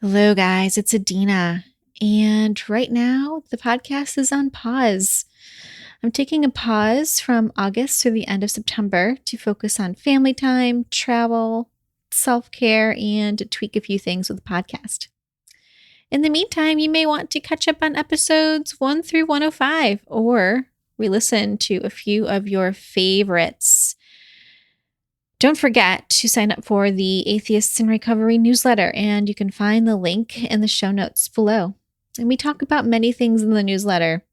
Hello, guys. It's Adina. And right now, the podcast is on pause. I'm taking a pause from August through the end of September to focus on family time, travel, self-care, and to tweak a few things with the podcast. In the meantime, you may want to catch up on episodes 1 through 105 or re-listen to a few of your favorites. Don't forget to sign up for the Atheists in Recovery newsletter, and you can find the link in the show notes below. And we talk about many things in the newsletter,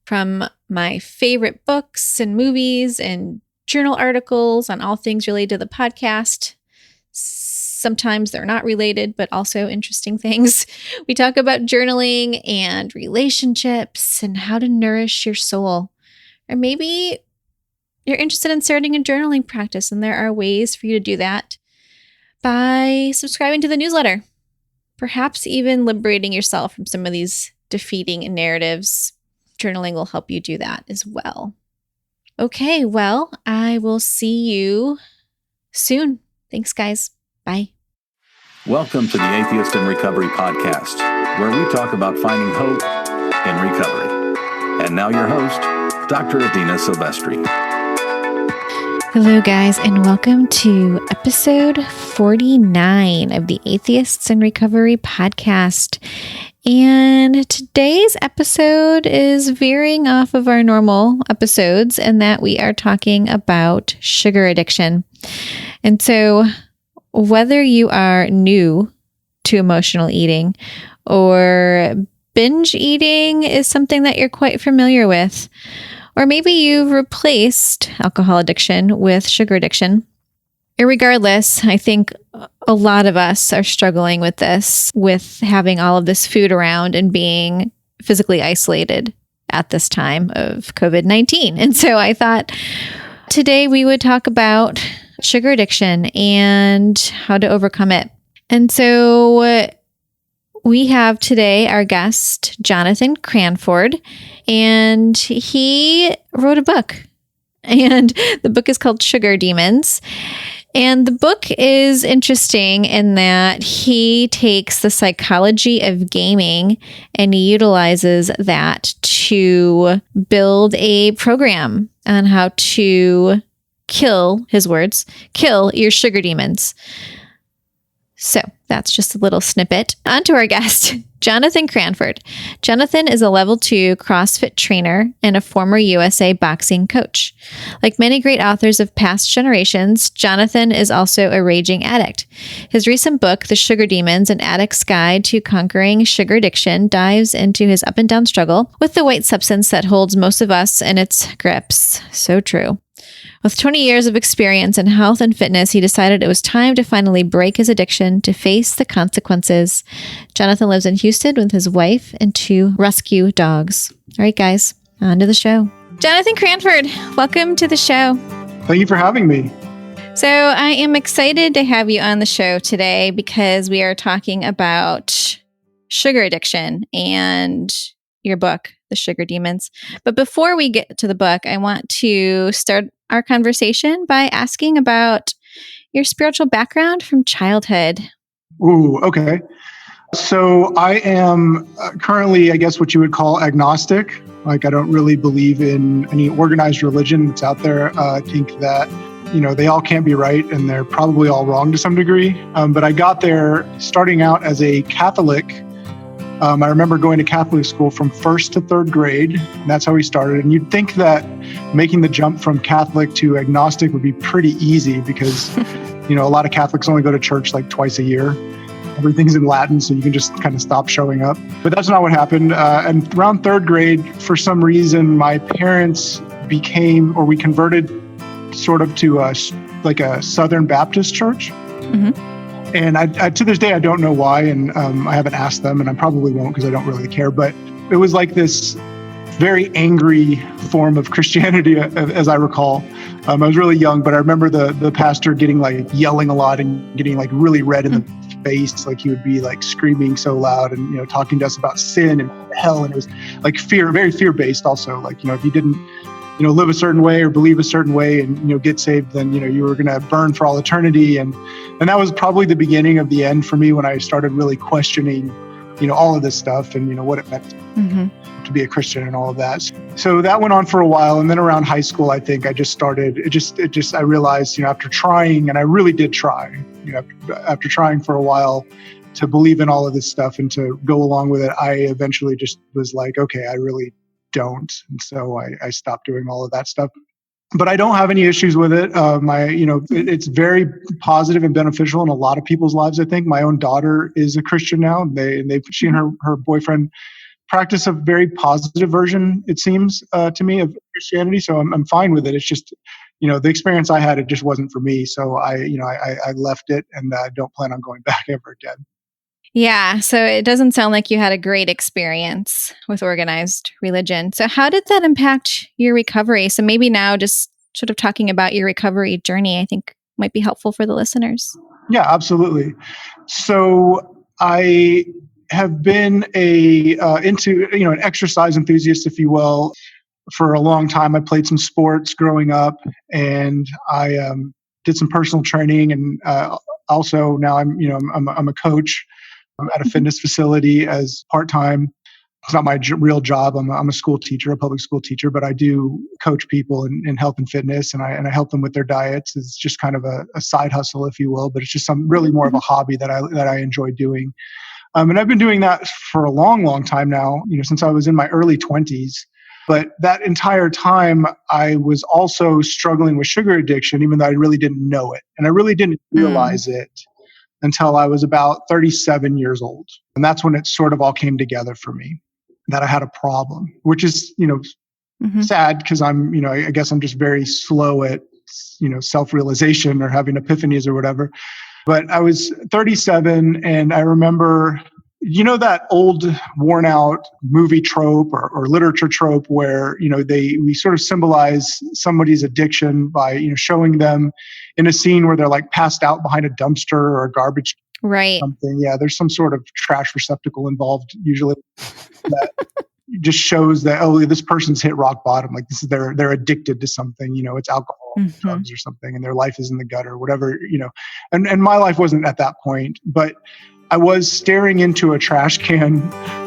from my favorite books and movies and journal articles on all things related to the podcast. Sometimes they're not related, but also interesting things. We talk about journaling and relationships and how to nourish your soul. Or maybe you're interested in starting a journaling practice, and there are ways for you to do that by subscribing to the newsletter. Perhaps even liberating yourself from some of these defeating narratives. Journaling will help you do that as well. Okay, well, I will see you soon. Thanks, guys. Bye. Welcome to the Atheist in Recovery podcast, where we talk about finding hope in recovery. And now your host, Dr. Adina Silvestri. Hello, guys, and welcome to episode 49 of the Atheists in Recovery podcast. And today's episode is veering off of our normal episodes in that we are talking about sugar addiction. And so whether you are new to emotional eating or binge eating is something that you're quite familiar with, or maybe you've replaced alcohol addiction with sugar addiction. Irregardless, I think a lot of us are struggling with this, with having all of this food around and being physically isolated at this time of COVID-19. And so I thought today we would talk about sugar addiction and how to overcome it. And so we have today our guest, Johnathan Cranford, and he wrote a book. And the book is called Sugar Demons. And the book is interesting in that he takes the psychology of gaming and he utilizes that to build a program on how to kill, his words, kill your sugar demons. So that's just a little snippet. On to our guest, Johnathan Cranford. Johnathan is a level 2 CrossFit trainer and a former USA boxing coach. Like many great authors of past generations, Johnathan is also a raging addict. His recent book, The Sugar Demons, An Addict's Guide to Conquering Sugar Addiction, dives into his up and down struggle with the white substance that holds most of us in its grips. So true. With 20 years of experience in health and fitness, he decided it was time to finally break his addiction to face the consequences. Johnathan lives in Houston with his wife and 2 rescue dogs. All right, guys, on to the show. Johnathan Cranford, welcome to the show. Thank you for having me. So I am excited to have you on the show today because we are talking about sugar addiction and your book, The Sugar Demons. But before we get to the book, I want to start our conversation by asking about your spiritual background from childhood. Ooh, okay. So I am currently, I guess, what you would call agnostic. Like, I don't really believe in any organized religion that's out there. I think that, they all can't be right and they're probably all wrong to some degree. But I got there starting out as a Catholic. I remember going to Catholic school from 1st to 3rd grade, and that's how we started. And you'd think that making the jump from Catholic to agnostic would be pretty easy because, a lot of Catholics only go to church like twice a year. Everything's in Latin, so you can just kind of stop showing up. But that's not what happened. And around 3rd grade, for some reason, my parents we converted sort of to a Southern Baptist church. Mm-hmm. And I to this day, I don't know why, and I haven't asked them, and I probably won't because I don't really care. But it was like this very angry form of Christianity, as I recall. I was really young, but I remember the pastor getting yelling a lot and getting really red in the face. Like he would be screaming so loud and, talking to us about sin and hell. And it was fear, very fear-based also. If you didn't live a certain way or believe a certain way and, get saved, then, you were going to burn for all eternity. And that was probably the beginning of the end for me when I started really questioning, all of this stuff and, what it meant to be a Christian and all of that. So that went on for a while. And then around high school, I think I just started, I realized, after trying, and I really did try, after trying for a while to believe in all of this stuff and to go along with it, I eventually just was like, okay, I really don't. And so I stopped doing all of that stuff. But I don't have any issues with it. It's very positive and beneficial in a lot of people's lives. I think my own daughter is a Christian now. She and her boyfriend practice a very positive version, it seems to me, of Christianity. So I'm fine with it. It's just, the experience I had, it just wasn't for me. So I left it and I don't plan on going back ever again. Yeah. So it doesn't sound like you had a great experience with organized religion. So how did that impact your recovery? So maybe now just sort of talking about your recovery journey, I think might be helpful for the listeners. Yeah, absolutely. So I have been into an exercise enthusiast, if you will, for a long time. I played some sports growing up, and I did some personal training, and also now I'm a coach. I'm at a fitness facility as part-time. It's not my real job. I'm a school teacher, a public school teacher, but I do coach people in health and fitness, and I help them with their diets. It's just kind of a side hustle, if you will, but it's just really more of a hobby that I enjoy doing. And I've been doing that for a long, long time now, since I was in my early 20s. But that entire time, I was also struggling with sugar addiction, even though I really didn't know it. And I really didn't realize it until I was about 37 years old. And that's when it sort of all came together for me, that I had a problem, which is, sad because I guess I'm just very slow at, self-realization or having epiphanies or whatever. But I was 37 and I remember, that old worn out movie trope or literature trope where, we sort of symbolize somebody's addiction by, showing them in a scene where they're like passed out behind a dumpster or a garbage right. something. Yeah, there's some sort of trash receptacle involved usually that just shows that, oh, this person's hit rock bottom. Like they're addicted to something, it's alcohol, drugs or something, and their life is in the gutter, whatever, and my life wasn't at that point, but I was staring into a trash can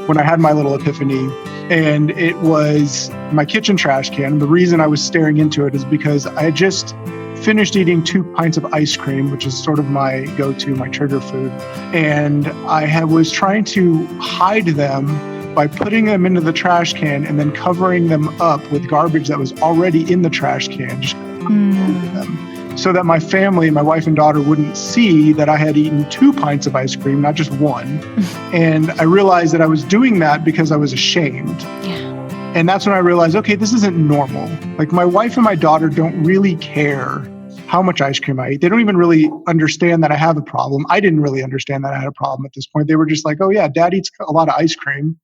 when I had my little epiphany, and it was my kitchen trash can. The reason I was staring into it is because I had just finished eating 2 pints of ice cream, which is sort of my go-to, my trigger food. And I was trying to hide them by putting them into the trash can and then covering them up with garbage that was already in the trash can, just over them, so that my family, my wife and daughter, wouldn't see that I had eaten 2 pints of ice cream, not just one. And I realized that I was doing that because I was ashamed. Yeah. And that's when I realized, okay, this isn't normal. Like my wife and my daughter don't really care how much ice cream I eat. They don't even really understand that I have a problem. I didn't really understand that I had a problem at this point. They were just like, oh yeah, Dad eats a lot of ice cream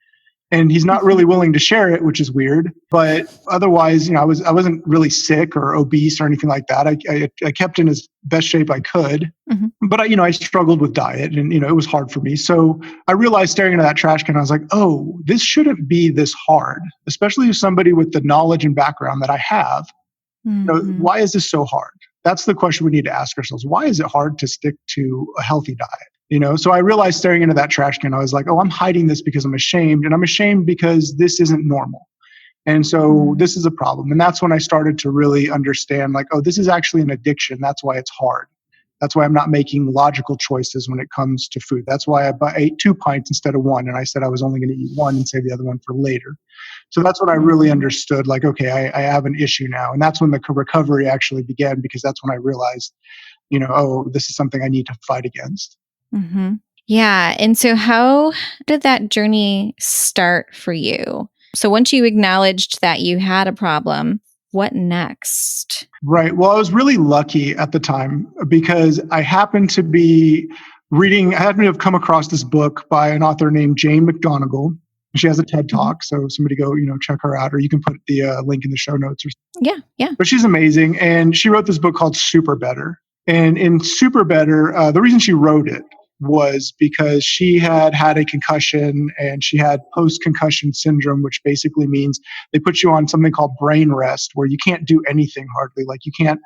and he's not really willing to share it, which is weird. But otherwise, I wasn't really sick or obese or anything like that. I kept in as best shape I could, but I struggled with diet and, it was hard for me. So I realized staring into that trash can, I was like, oh, this shouldn't be this hard, especially as somebody with the knowledge and background that I have. Why is this so hard? That's the question we need to ask ourselves. Why is it hard to stick to a healthy diet? So I realized staring into that trash can, I was like, oh, I'm hiding this because I'm ashamed. And I'm ashamed because this isn't normal. And so this is a problem. And that's when I started to really understand, like, oh, this is actually an addiction. That's why it's hard. That's why I'm not making logical choices when it comes to food. That's why I ate 2 pints instead of 1. And I said I was only going to eat 1 and save the other one for later. So that's when I really understood, like, okay, I have an issue now. And that's when the recovery actually began, because that's when I realized, oh, this is something I need to fight against. Yeah. And so how did that journey start for you? So once you acknowledged that you had a problem, what next? Right. Well, I was really lucky at the time because I happened to be I happened to have come across this book by an author named Jane McGonigal. She has a TED Talk, so somebody go, check her out, or you can put the link in the show notes. Yeah. But she's amazing, and she wrote this book called Super Better. And in Super Better, the reason she wrote it was because she had had a concussion and she had post-concussion syndrome, which basically means they put you on something called brain rest, where you can't do anything hardly. Like you can't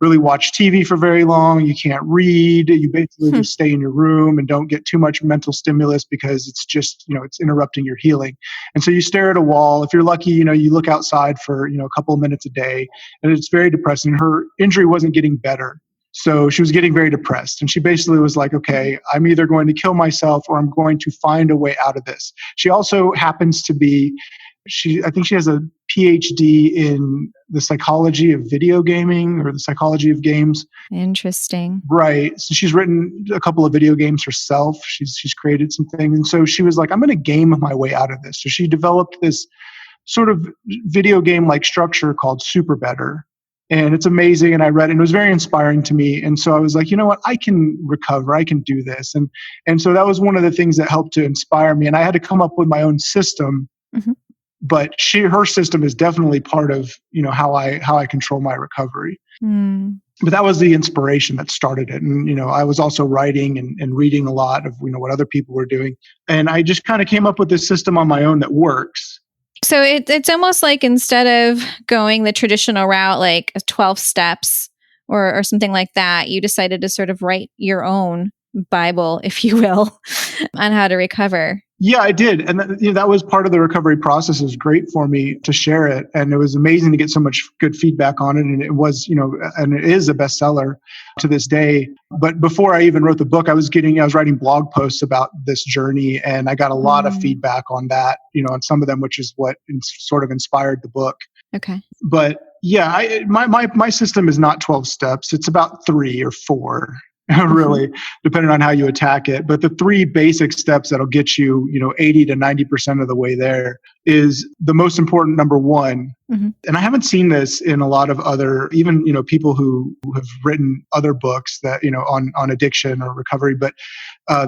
really watch TV for very long. You can't read. You basically just stay in your room and don't get too much mental stimulus because it's just, it's interrupting your healing. And so you stare at a wall. If you're lucky, you look outside for, a couple of minutes a day, and it's very depressing. Her injury wasn't getting better. So she was getting very depressed. And she basically was like, okay, I'm either going to kill myself or I'm going to find a way out of this. She also happens to be, I think she has a PhD in the psychology of video gaming or the psychology of games. Interesting. Right. So she's written a couple of video games herself. She's created some things. And so she was like, I'm going to game my way out of this. So she developed this sort of video game-like structure called Super Better. And it's amazing. And I read it and it was very inspiring to me. And so I was like, you know what, I can recover. I can do this. And so that was one of the things that helped to inspire me. And I had to come up with my own system. Mm-hmm. But her system is definitely part of, how I control my recovery. Mm. But that was the inspiration that started it. And, I was also writing and reading a lot of, what other people were doing. And I just kind of came up with this system on my own that works. So it's almost like instead of going the traditional route, like 12 steps or something like that, you decided to sort of write your own Bible, if you will, on how to recover. Yeah, I did. And that was part of the recovery process. It was great for me to share it. And it was amazing to get so much good feedback on it. And it was, and it is a bestseller to this day. But before I even wrote the book, I was writing blog posts about this journey. And I got a lot of feedback on that, on some of them, which is what sort of inspired the book. Okay. But yeah, my system is not 12 steps. It's about 3 or 4. Really, depending on how you attack it. But the 3 basic steps that'll get you, 80 to 90% of the way there is the most important, number 1. Mm-hmm. And I haven't seen this in a lot of other, even, people who have written other books that, on addiction or recovery. But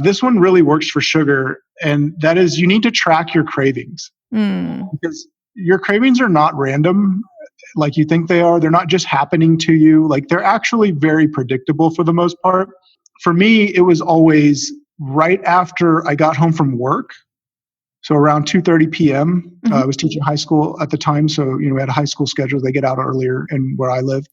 this one really works for sugar. And that is, you need to track your cravings. Because your cravings are not random like you think they are. They're not just happening to you. Like, they're actually very predictable for the most part. For me, it was always right after I got home from work. So around 2:30 p.m. I was teaching high school at the time. So, we had a high school schedule. They get out earlier in where I live.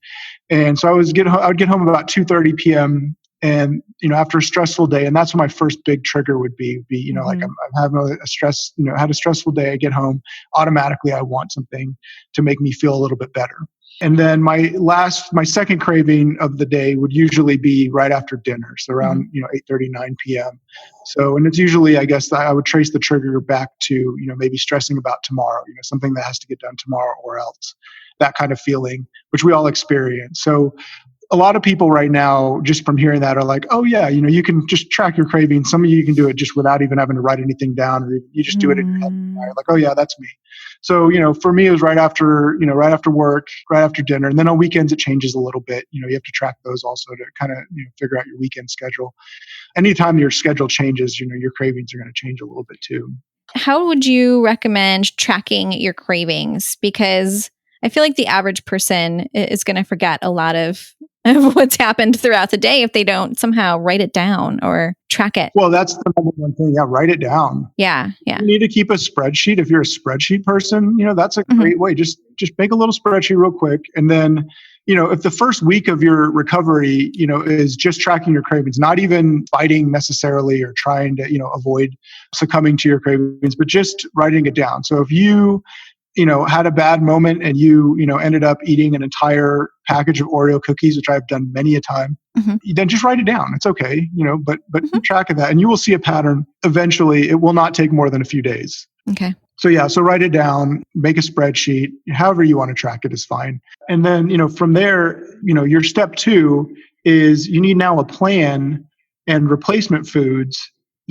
And so I would get home about 2:30 p.m. And, after a stressful day, and that's when my first big trigger would be, like I'm having a stress, I had a stressful day. I get home, automatically I want something to make me feel a little bit better. And then my second craving of the day would usually be right after dinner. So around, 8:30, 9 p.m. So, and it's usually, I guess I would trace the trigger back to, maybe stressing about tomorrow, something that has to get done tomorrow or else, that kind of feeling, which we all experience. So a lot of people right now, just from hearing that, are like, oh yeah, you can just track your cravings. Some of you can do it just without even having to write anything down, or you just do it in your head. You're like, oh yeah, that's me. So, for me, it was right after work, right after dinner. And then on weekends, it changes a little bit. You have to track those also to kind of, figure out your weekend schedule. Anytime your schedule changes, your cravings are going to change a little bit too. How would you recommend tracking your cravings? Because I feel like the average person is going to forget a lot of what's happened throughout the day if they don't somehow write it down or track it. Well, that's the number one thing. Yeah, write it down. Yeah. You need to keep a spreadsheet. If you're a spreadsheet person, that's a great way. Just make a little spreadsheet real quick. And then, if the first week of your recovery, is just tracking your cravings, not even fighting necessarily or trying to, avoid succumbing to your cravings, but just writing it down. So if you had a bad moment and you ended up eating an entire package of Oreo cookies, which I've done many a time, then just write it down. It's okay, but keep track of that. And you will see a pattern. Eventually, it will not take more than a few days. Okay. So write it down, make a spreadsheet, however you want to track it is fine. And then, from there, your step 2 is you need now a plan and replacement foods,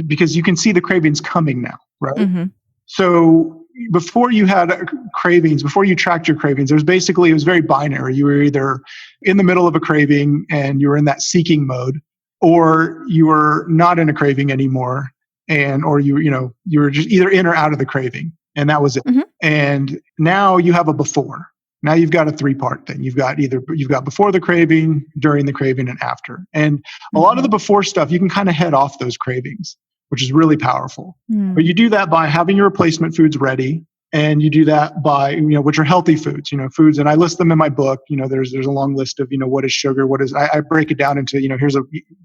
because you can see the cravings coming now, right? Mm-hmm. So before you had cravings, before you tracked your cravings, it was very binary. You were either in the middle of a craving and you were in that seeking mode, or you were not in a craving anymore, or you were just either in or out of the craving, and that was it. Mm-hmm. And now you have a before. Now you've got a 3-part thing. You've got before the craving, during the craving, and after. And a lot of the before stuff, you can kind of head off those cravings, which is really powerful. But you do that by having your replacement foods ready. And you do that by, which are healthy foods, foods. And I list them in my book. There's a long list of, what is sugar, I break it down into, here's a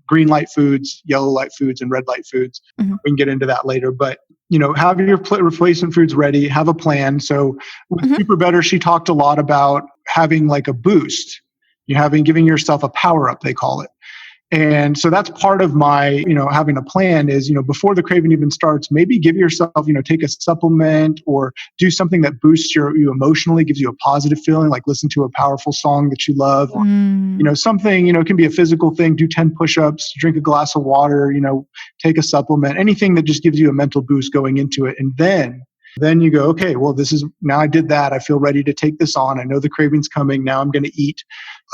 green light foods, yellow light foods, and red light foods. We can get into that later. But, have your replacement foods ready, have a plan. So with Super Better, she talked a lot about having like a boost, giving yourself a power up, they call it. And so that's part of my, having a plan is, before the craving even starts, maybe give yourself, take a supplement or do something that boosts you emotionally, gives you a positive feeling, like listen to a powerful song that you love. Or, something, it can be a physical thing, do 10 push-ups, drink a glass of water, take a supplement, anything that just gives you a mental boost going into it. And then you go, okay, well, now I did that. I feel ready to take this on. I know the craving's coming. Now I'm going to eat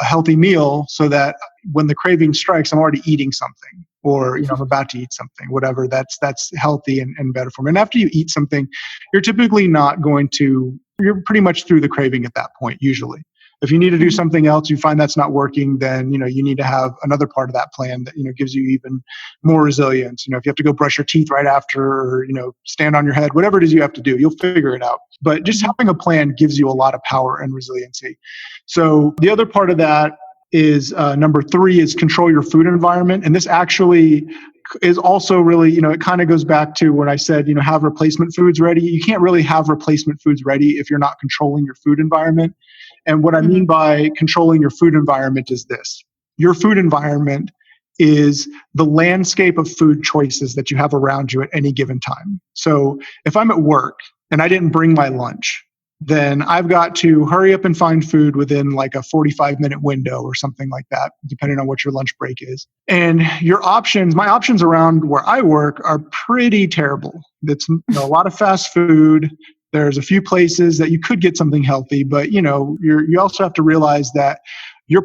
a healthy meal so that when the craving strikes, I'm already eating something or, I'm about to eat something, whatever that's healthy and better for me. And after you eat something, you're typically you're pretty much through the craving at that point, usually. If you need to do something else, you find that's not working, then, you need to have another part of that plan that, gives you even more resilience. If you have to go brush your teeth right after or, stand on your head, whatever it is you have to do, you'll figure it out. But just having a plan gives you a lot of power and resiliency. So the other part of that is number 3 is control your food environment. And this actually is also really, it kind of goes back to when I said, have replacement foods ready. You can't really have replacement foods ready if you're not controlling your food environment. And what I mean by controlling your food environment is this. Your food environment is the landscape of food choices that you have around you at any given time. So if I'm at work and I didn't bring my lunch, then I've got to hurry up and find food within like a 45-minute window or something like that, depending on what your lunch break is. And my options around where I work are pretty terrible. It's a lot of fast food. There's a few places that you could get something healthy, but you also have to realize that you're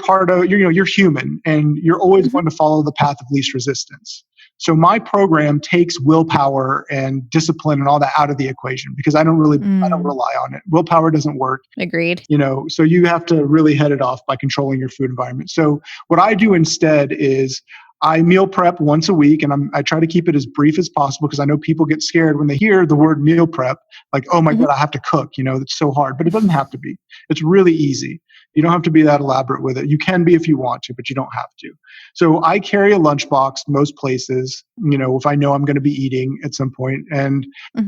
human and you're always going to follow the path of least resistance. So my program takes willpower and discipline and all that out of the equation because I don't rely on it. Willpower doesn't work. Agreed. So you have to really head it off by controlling your food environment. So what I do instead is I meal prep once a week, and I try to keep it as brief as possible because I know people get scared when they hear the word meal prep, like, oh my God, I have to cook, it's so hard, but it doesn't have to be. It's really easy. You don't have to be that elaborate with it. You can be if you want to, but you don't have to. So I carry a lunchbox most places, if I know I'm going to be eating at some point and,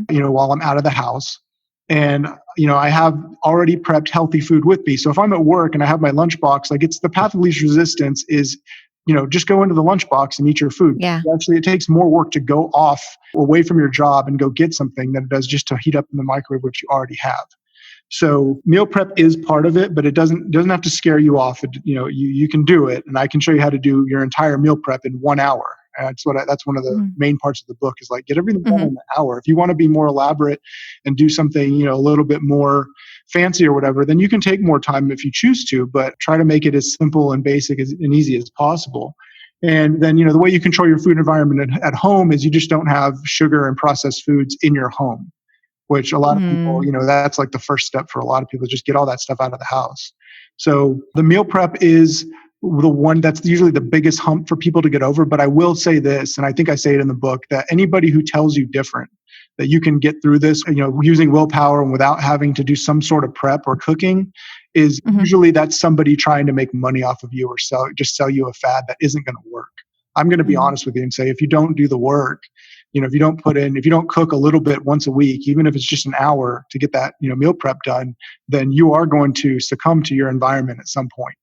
while I'm out of the house. And, I have already prepped healthy food with me. So if I'm at work and I have my lunchbox, like it's the path of least resistance is, just go into the lunchbox and eat your food. Yeah. Actually, it takes more work to go off away from your job and go get something than it does just to heat up in the microwave, which you already have. So meal prep is part of it, but it doesn't have to scare you off. You can do it, and I can show you how to do your entire meal prep in 1 hour. That's one of the main parts of the book is like get everything done in an hour. If you want to be more elaborate and do something, a little bit more fancy or whatever, then you can take more time if you choose to, but try to make it as simple and basic and easy as possible. And then, the way you control your food environment at home is you just don't have sugar and processed foods in your home, which a lot of people, that's like the first step for a lot of people, just get all that stuff out of the house. So the meal prep is the one that's usually the biggest hump for people to get over. But I will say this, and I think I say it in the book, that anybody who tells you different, that you can get through this, using willpower and without having to do some sort of prep or cooking is usually that's somebody trying to make money off of you or sell you a fad that isn't going to work. I'm going to be honest with you and say, if you don't do the work, if you don't cook a little bit once a week, even if it's just an hour to get that, meal prep done, then you are going to succumb to your environment at some point.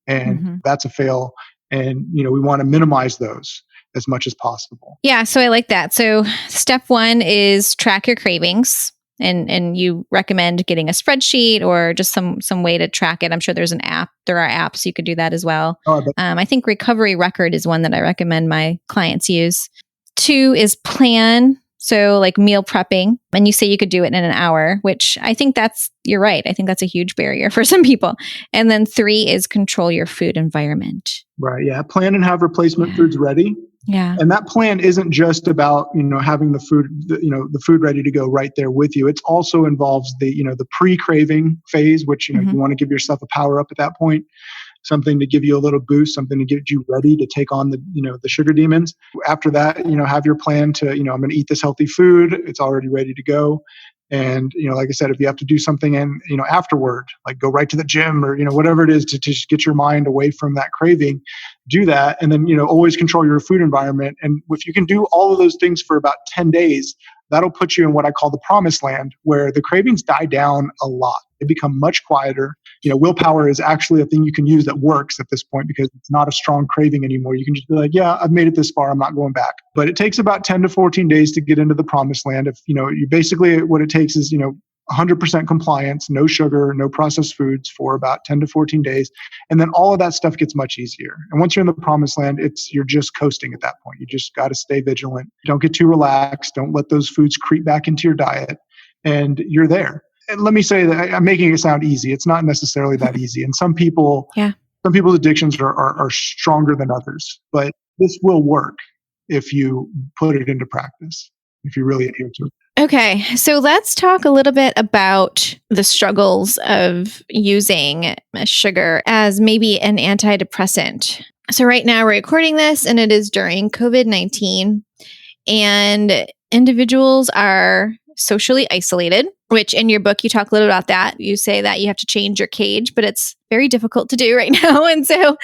And that's a fail. And, we want to minimize those as much as possible. Yeah. So I like that. So step 1 is track your cravings. And you recommend getting a spreadsheet or just some way to track it. I'm sure there's an app. There are apps you could do that as well. I think Recovery Record is one that I recommend my clients use. 2 is plan. So like meal prepping. And you say you could do it in an hour, which I think you're right. I think that's a huge barrier for some people. And then 3 is control your food environment. Right. Yeah. Plan and have replacement foods ready. Yeah. And that plan isn't just about, having the food ready to go right there with you. It also involves the pre-craving phase, which, you want to give yourself a power up at that point, something to give you a little boost, something to get you ready to take on the sugar demons. After that, have your plan to, I'm going to eat this healthy food. It's already ready to go. And, like I said, if you have to do something afterward, like go right to the gym or, whatever it is to just get your mind away from that craving, do that. And then, always control your food environment. And if you can do all of those things for about 10 days, that'll put you in what I call the promised land, where the cravings die down a lot. They become much quieter. Willpower is actually a thing you can use that works at this point because it's not a strong craving anymore. You can just be like, yeah, I've made it this far. I'm not going back. But it takes about 10 to 14 days to get into the promised land. If, you basically what it takes is, 100% compliance, no sugar, no processed foods for about 10 to 14 days. And then all of that stuff gets much easier. And once you're in the promised land, you're just coasting at that point. You just got to stay vigilant. Don't get too relaxed. Don't let those foods creep back into your diet. And you're there. And let me say that I'm making it sound easy. It's not necessarily that easy. And some people's addictions are stronger than others. But this will work if you put it into practice, if you really adhere to it. Okay, so let's talk a little bit about the struggles of using sugar as maybe an antidepressant. So right now we're recording this and it is during COVID-19 and individuals are socially isolated, which in your book, you talk a little about that. You say that you have to change your cage, but it's very difficult to do right now. And so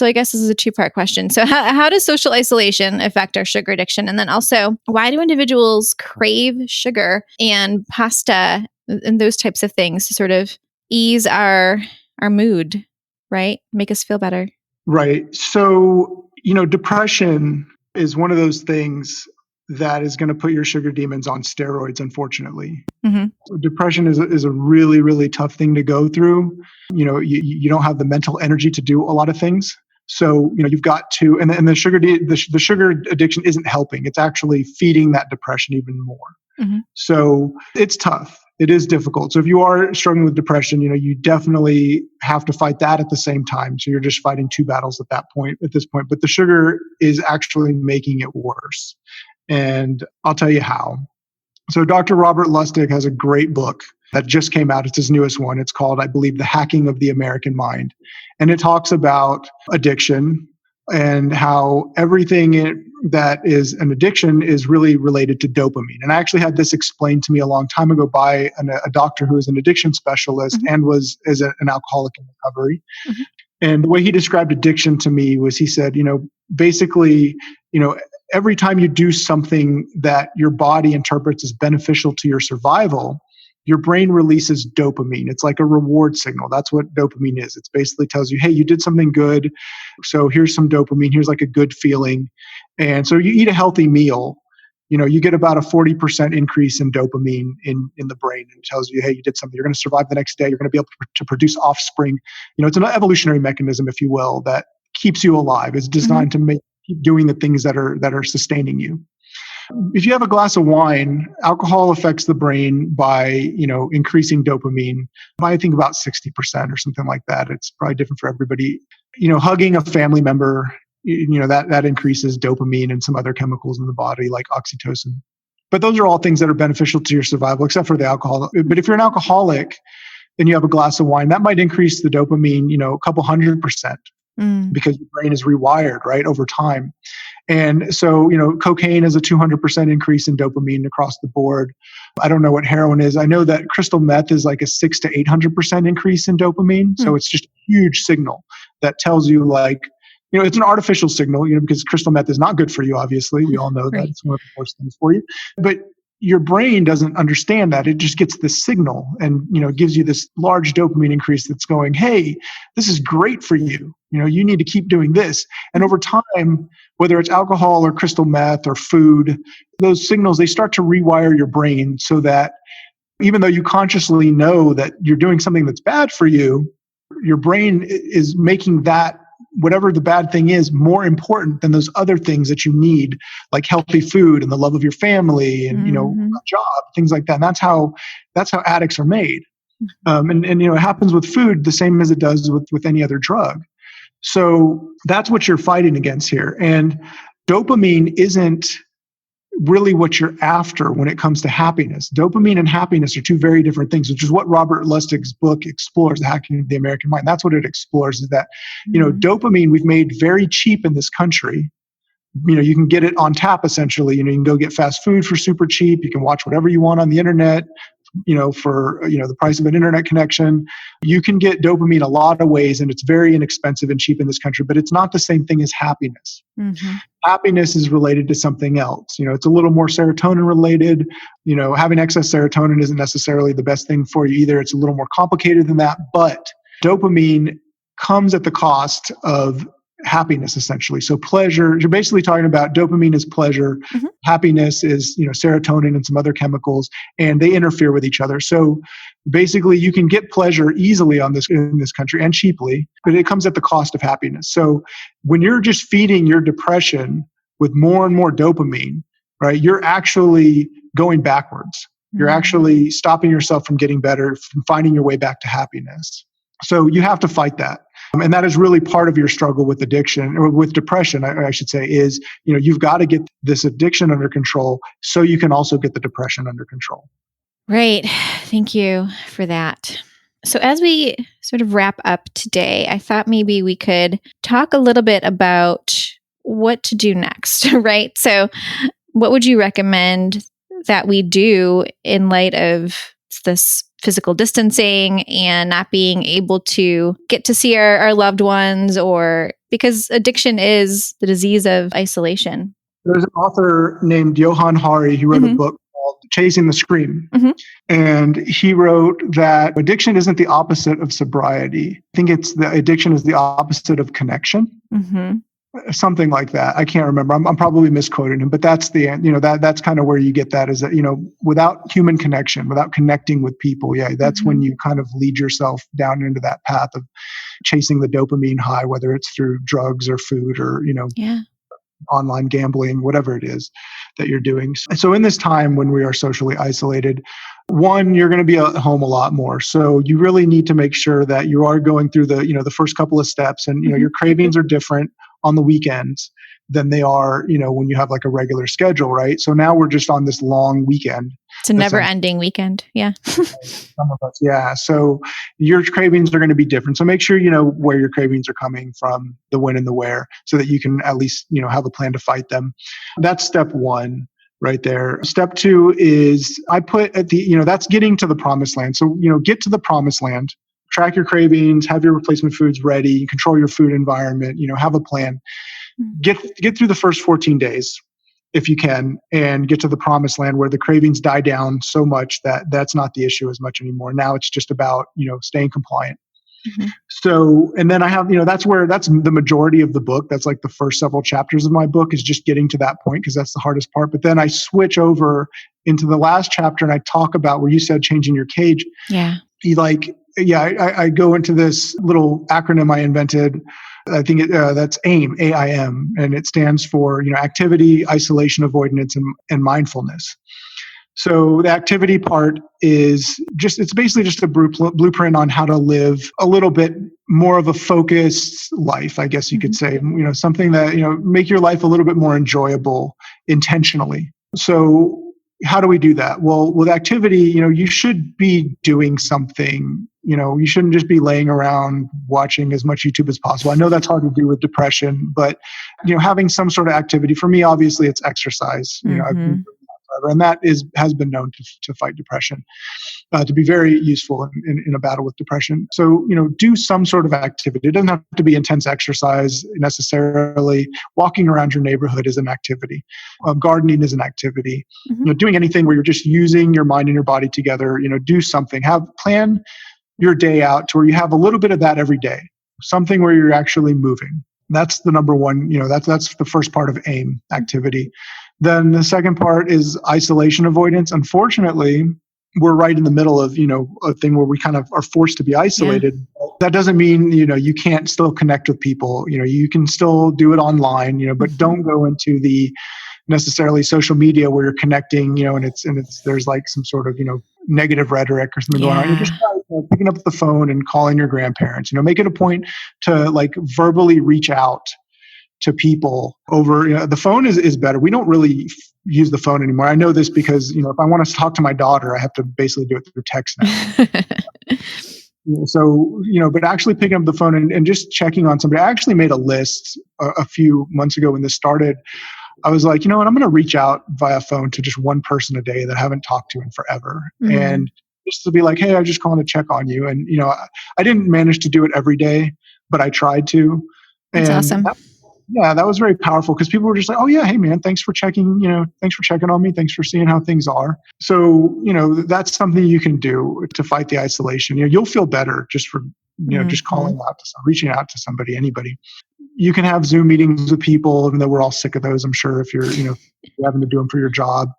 I guess this is a two-part question. So how does social isolation affect our sugar addiction? And then also, why do individuals crave sugar and pasta and those types of things to sort of ease our mood, right? Make us feel better. Right. So, depression is one of those things that is going to put your sugar demons on steroids, unfortunately. So depression is a really, really tough thing to go through. You don't have the mental energy to do a lot of things. So, you've got to, and the sugar addiction isn't helping. It's actually feeding that depression even more. So it's tough. It is difficult. So if you are struggling with depression, you definitely have to fight that at the same time. So you're just fighting two battles at this point. But the sugar is actually making it worse. And I'll tell you how. So Dr. Robert Lustig has a great book that just came out. It's his newest one. It's called, I believe, The Hacking of the American Mind. And it talks about addiction and how everything that is an addiction is really related to dopamine. And I actually had this explained to me a long time ago by a doctor who is an addiction specialist and was an alcoholic in recovery. And the way he described addiction to me was, he said, basically, every time you do something that your body interprets as beneficial to your survival, your brain releases dopamine. It's like a reward signal. That's what dopamine is. It basically tells you, hey, you did something good. So here's some dopamine. Here's like a good feeling. And so you eat a healthy meal, you get about a 40% increase in dopamine in the brain. And it tells you, hey, you did something. You're going to survive the next day. You're going to be able to produce offspring. It's an evolutionary mechanism, if you will, that keeps you alive. It's designed to keep doing the things that are sustaining you. If you have a glass of wine, alcohol affects the brain by, increasing dopamine by, I think, about 60% or something like that. It's probably different for everybody. Hugging a family member, that increases dopamine and some other chemicals in the body like oxytocin. But those are all things that are beneficial to your survival, except for the alcohol. But if you're an alcoholic and you have a glass of wine, that might increase the dopamine, a couple 100%. Because your brain is rewired, right, over time. And so, cocaine is a 200% increase in dopamine across the board. I don't know what heroin is. I know that crystal meth is like a 600 to 800% increase in dopamine. So it's just a huge signal that tells you, like, it's an artificial signal, because crystal meth is not good for you, obviously. We all know that. It's one of the worst things for you. But your brain doesn't understand that. It just gets this signal and, gives you this large dopamine increase that's going, hey, this is great for you. You need to keep doing this. And over time, whether it's alcohol or crystal meth or food, those signals, they start to rewire your brain so that even though you consciously know that you're doing something that's bad for you, your brain is making that, whatever the bad thing is, more important than those other things that you need, like healthy food and the love of your family and, a job, things like that. And that's how addicts are made. And it happens with food the same as it does with any other drug. So that's what you're fighting against here. And, dopamine isn't really what you're after when it comes to happiness. Dopamine and happiness are two very different things, which is what Robert Lustig's book explores, Hacking the American Mind. That's what it explores, is that, dopamine we've made very cheap in this country. You can get it on tap, essentially. You can go get fast food for super cheap. You can watch whatever you want on the internet, for, the price of an internet connection. You can get dopamine a lot of ways, and it's very inexpensive and cheap in this country, but it's not the same thing as happiness. Mm-hmm. Happiness is related to something else. It's a little more serotonin related. Having excess serotonin isn't necessarily the best thing for you either. It's a little more complicated than that, but dopamine comes at the cost of happiness, essentially. So pleasure, you're basically talking about dopamine is pleasure, happiness is, serotonin and some other chemicals, and they interfere with each other. So basically you can get pleasure easily in this country and cheaply, but it comes at the cost of happiness. So when you're just feeding your depression with more and more dopamine, right, you're actually going backwards. You're actually stopping yourself from getting better, from finding your way back to happiness. So you have to fight that. And that is really part of your struggle with addiction, or with depression, I should say, is, you've got to get this addiction under control so you can also get the depression under control. Right. Thank you for that. So as we sort of wrap up today, I thought maybe we could talk a little bit about what to do next, right? So what would you recommend that we do in light of this physical distancing and not being able to get to see our loved ones, or because addiction is the disease of isolation? There's an author named Johann Hari. He wrote a book called Chasing the Scream. And he wrote that addiction isn't the opposite of sobriety. I think addiction is the opposite of connection. Something like that. I can't remember. I'm probably misquoting him, but that's that's kind of where you get that, is that, without human connection, without connecting with people, that's when you kind of lead yourself down into that path of chasing the dopamine high, whether it's through drugs or food or, online gambling, whatever it is that you're doing. So in this time when we are socially isolated, one, you're going to be at home a lot more. So you really need to make sure that you are going through the first couple of steps, and, your cravings are different on the weekends than they are, when you have like a regular schedule, right? So now we're just on this long weekend. It's a never-ending weekend. Yeah. Some of us, yeah. So your cravings are going to be different. So make sure you know where your cravings are coming from, the when and the where, so that you can at least, have a plan to fight them. That's step one right there. Step two is I put at the, that's getting to the promised land. So, get to the promised land. Track your cravings, have your replacement foods ready, control your food environment, have a plan. Get through the first 14 days if you can, and get to the promised land where the cravings die down so much that that's not the issue as much anymore. Now it's just about, staying compliant. So, and then I have, that's the majority of the book. That's like the first several chapters of my book, is just getting to that point, because that's the hardest part. But then I switch over into the last chapter and I talk about where you said changing your cage. Yeah. I go into this little acronym I invented. I think that's AIM, A-I-M, and it stands for, activity, isolation, avoidance, and mindfulness. So the activity part is it's basically just a blueprint on how to live a little bit more of a focused life, I guess you could say, something that, make your life a little bit more enjoyable intentionally. So how do we do that? Well, with activity, you should be doing something. You shouldn't just be laying around watching as much YouTube as possible. I know that's hard to do with depression, but, having some sort of activity. For me, obviously, it's exercise. I've been doing that forever, and that has been known to fight depression, to be very useful in a battle with depression. So, do some sort of activity. It doesn't have to be intense exercise necessarily. Walking around your neighborhood is an activity. Gardening is an activity. Doing anything where you're just using your mind and your body together. Do something. Plan your day out to where you have a little bit of that every day. Something where you're actually moving. That's the number one. That's the first part of AIM, activity. Then the second part is isolation avoidance. Unfortunately, we're right in the middle of, a thing where we kind of are forced to be isolated. Yeah. That doesn't mean, you can't still connect with people. You can still do it online, but don't go into the necessarily social media where you're connecting, and there's like some sort of, negative rhetoric or something going on. You're just picking up the phone and calling your grandparents, make it a point to like verbally reach out to people over, the phone is better. We don't really use the phone anymore. I know this because, if I want to talk to my daughter, I have to basically do it through text now. So, but actually picking up the phone and just checking on somebody. I actually made a list a few months ago when this started. I was like, what, I'm going to reach out via phone to just one person a day that I haven't talked to in forever. Mm-hmm. And just to be like, hey, I just calling to check on you. And, I didn't manage to do it every day, but I tried to. That's awesome. That was very powerful because people were just like, oh yeah, hey man, thanks for checking on me. Thanks for seeing how things are. So, that's something you can do to fight the isolation. You'll feel better just for, just calling out to reaching out to somebody, anybody. You can have Zoom meetings with people, even though we're all sick of those, I'm sure, if you're, you're having to do them for your job.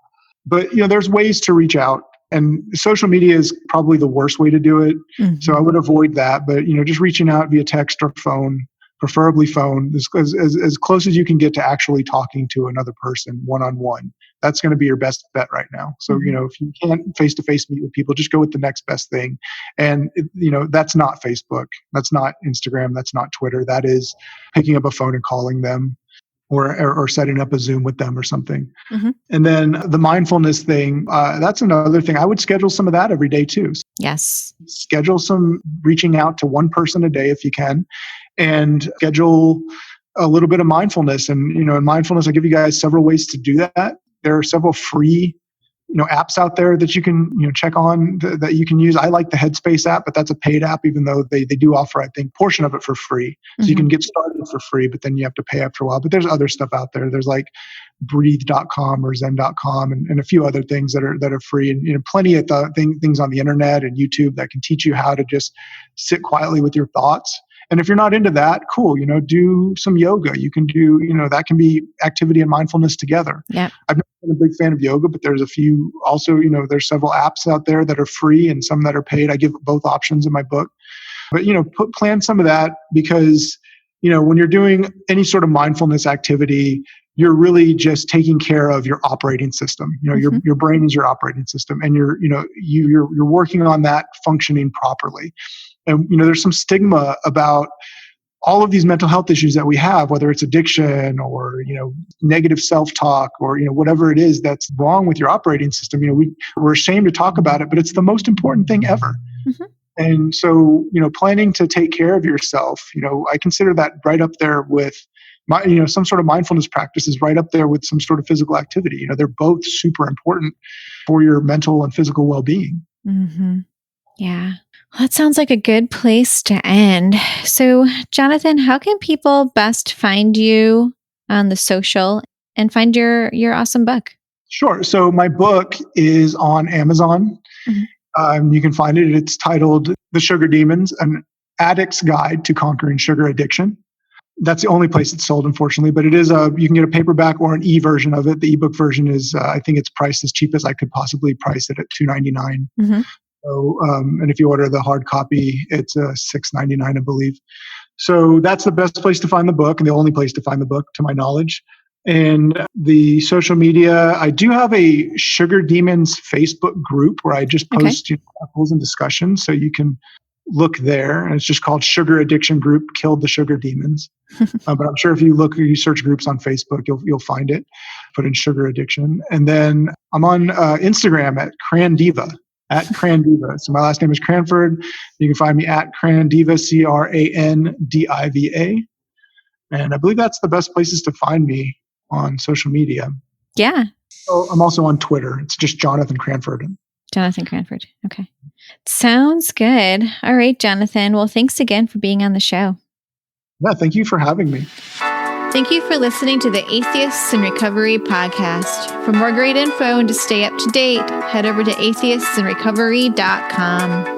But, there's ways to reach out. And social media is probably the worst way to do it. Mm-hmm. So I would avoid that. But, just reaching out via text or phone, preferably phone, as close as you can get to actually talking to another person one-on-one. That's going to be your best bet right now. So, mm-hmm. If you can't face-to-face meet with people, just go with the next best thing. And, that's not Facebook. That's not Instagram. That's not Twitter. That is picking up a phone and calling them or setting up a Zoom with them or something. Mm-hmm. And then the mindfulness thing, that's another thing. I would schedule some of that every day too. Yes. Schedule some reaching out to one person a day if you can, and schedule a little bit of mindfulness. And, in mindfulness, I give you guys several ways to do that. There are several free, apps out there that you can, check on that you can use. I like the Headspace app, but that's a paid app, even though they do offer, I think, portion of it for free. So mm-hmm. you can get started for free, but then you have to pay after a while. But there's other stuff out there. There's like breathe.com or zen.com and a few other things that are free, and plenty of things on the internet and YouTube that can teach you how to just sit quietly with your thoughts. And if you're not into that, cool, do some yoga. You can do, that can be activity and mindfulness together. Yeah. I've never been a big fan of yoga, but there's a few also, there's several apps out there that are free and some that are paid. I give both options in my book. But, plan some of that because, when you're doing any sort of mindfulness activity, you're really just taking care of your operating system. Mm-hmm. Your brain is your operating system, and you're working on that functioning properly. And, there's some stigma about all of these mental health issues that we have, whether it's addiction or, negative self-talk or, whatever it is that's wrong with your operating system. We're ashamed to talk about it, but it's the most important thing ever. Mm-hmm. And so, planning to take care of yourself, I consider that right up there with some sort of mindfulness practice is right up there with some sort of physical activity. They're both super important for your mental and physical well-being. Mm-hmm. Yeah. Well, that sounds like a good place to end. So, Johnathan, how can people best find you on the social and find your awesome book? Sure. So my book is on Amazon. Mm-hmm. You can find it. It's titled The Sugar Demons, An Addict's Guide to Conquering Sugar Addiction. That's the only place it's sold, unfortunately, but it is you can get a paperback or an e-version of it. The ebook version is, I think it's priced as cheap as I could possibly price it at $2.99. Mm-hmm. So, and if you order the hard copy, it's $6.99, I believe. So that's the best place to find the book and the only place to find the book, to my knowledge. And the social media, I do have a Sugar Demons Facebook group where I just post articles and discussions. So you can look there. And it's just called Sugar Addiction Group, Killed the Sugar Demons. But I'm sure if you search groups on Facebook, you'll find it. Put in Sugar Addiction. And then I'm on Instagram at Crandiva. At Crandiva. So my last name is Cranford. You can find me at Crandiva, Crandiva. And I believe that's the best places to find me on social media. Yeah. So I'm also on Twitter. It's just Johnathan Cranford. Johnathan Cranford. Okay. Sounds good. All right, Johnathan. Well, thanks again for being on the show. Yeah, thank you for having me. Thank you for listening to the Atheists in Recovery podcast. For more great info and to stay up to date, head over to atheistsandrecovery.com.